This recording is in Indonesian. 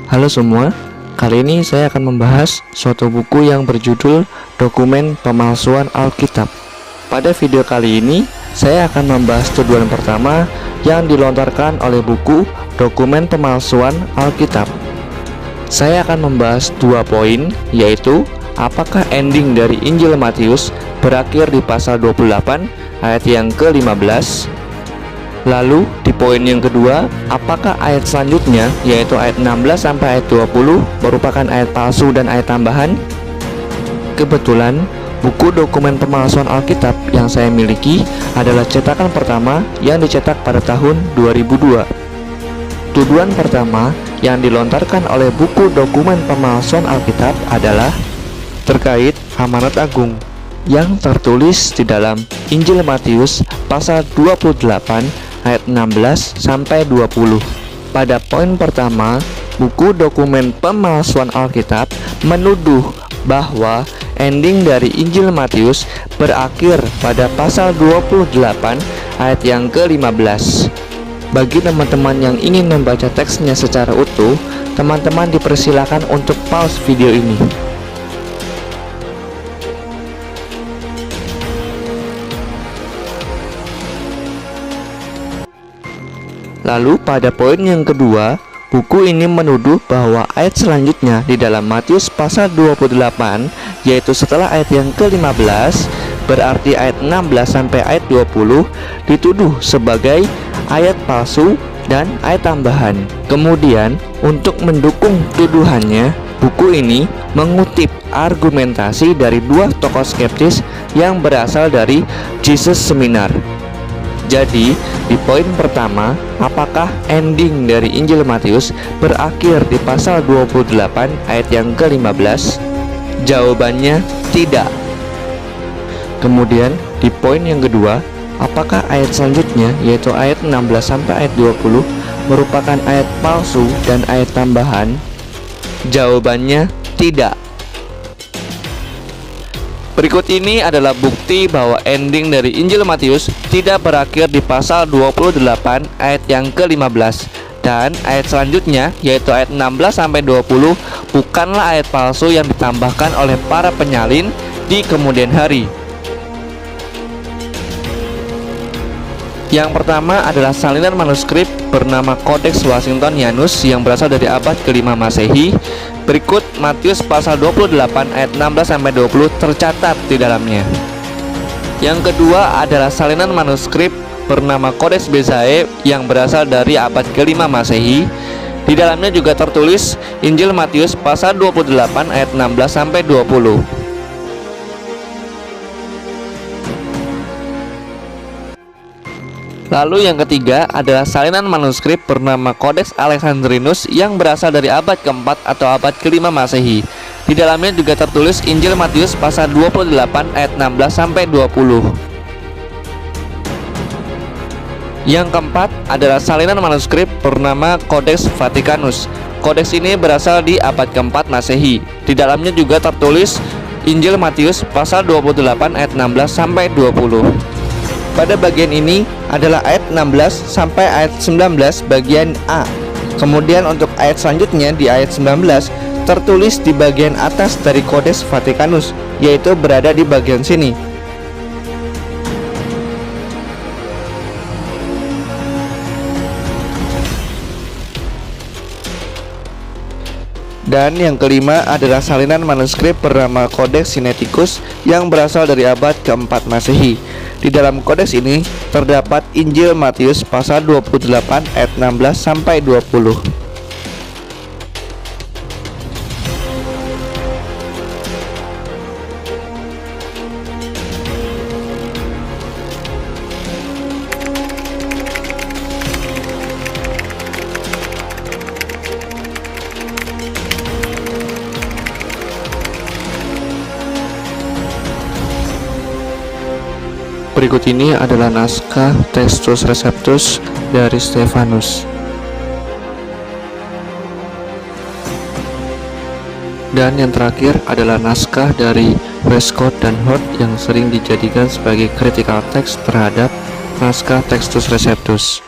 Halo semua, kali ini saya akan membahas suatu buku yang berjudul Dokumen Pemalsuan Alkitab. Pada video kali ini, saya akan membahas tuduhan pertama yang dilontarkan oleh buku Dokumen Pemalsuan Alkitab. Saya akan membahas dua poin, yaitu apakah ending dari Injil Matius berakhir di pasal 28 ayat yang ke-15. Lalu di poin yang kedua, apakah ayat selanjutnya yaitu ayat 16 sampai ayat 20 merupakan ayat palsu dan ayat tambahan? Kebetulan buku Dokumen Pemalsuan Alkitab yang saya miliki adalah cetakan pertama yang dicetak pada tahun 2002. Tuduhan pertama yang dilontarkan oleh buku Dokumen Pemalsuan Alkitab adalah terkait amanat agung yang tertulis di dalam Injil Matius pasal 28 ayat 16 sampai 20. Pada poin pertama, buku Dokumen Pemalsuan Alkitab menuduh bahwa ending dari Injil Matius berakhir pada pasal 28 ayat yang ke-15. Bagi teman-teman yang ingin membaca teksnya secara utuh, teman-teman dipersilakan untuk pause video ini. Lalu pada poin yang kedua, buku ini menuduh bahwa ayat selanjutnya di dalam Matius pasal 28, yaitu setelah ayat yang ke-15, berarti ayat 16 sampai ayat 20, dituduh sebagai ayat palsu dan ayat tambahan. Kemudian, untuk mendukung tuduhannya, buku ini mengutip argumentasi dari dua tokoh skeptis yang berasal dari Jesus Seminar. Jadi, di poin pertama, apakah ending dari Injil Matius berakhir di pasal 28 ayat yang ke-15? Jawabannya tidak. Kemudian, di poin yang kedua, apakah ayat selanjutnya yaitu ayat 16 sampai ayat 20 merupakan ayat palsu dan ayat tambahan? Jawabannya tidak. Berikut ini adalah bukti bahwa ending dari Injil Matius tidak berakhir di pasal 28 ayat yang ke-15, dan ayat selanjutnya yaitu ayat 16 sampai 20 bukanlah ayat palsu yang ditambahkan oleh para penyalin di kemudian hari. Yang pertama adalah salinan manuskrip bernama Codex Washingtonianus yang berasal dari abad ke-5 Masehi. Berikut Matius pasal 28 ayat 16 sampai 20 tercatat di dalamnya. Yang kedua adalah salinan manuskrip bernama Codex Bezae yang berasal dari abad ke-5 Masehi. Di dalamnya juga tertulis Injil Matius pasal 28 ayat 16 sampai 20. Lalu yang ketiga adalah salinan manuskrip bernama Codex Alexandrinus yang berasal dari abad keempat atau abad ke-5 Masehi. Di dalamnya juga tertulis Injil Matius pasal 28 ayat 16 sampai 20. Yang keempat adalah salinan manuskrip bernama Codex Vaticanus. Codex ini berasal di abad keempat Masehi. Di dalamnya juga tertulis Injil Matius pasal 28 ayat 16 sampai 20. Pada bagian ini adalah ayat 16 sampai ayat 19 bagian A. Kemudian untuk ayat selanjutnya di ayat 19 tertulis di bagian atas dari Codex Vaticanus, yaitu berada di bagian sini. Dan yang kelima adalah salinan manuskrip bernama Codex Sinaiticus yang berasal dari abad keempat Masehi. Di dalam kodeks ini terdapat Injil Matius pasal 28 ayat 16 sampai 20. Berikut ini adalah naskah Textus Receptus dari Stefanus. Dan yang terakhir adalah naskah dari Westcott dan Hort yang sering dijadikan sebagai critical text terhadap naskah Textus Receptus.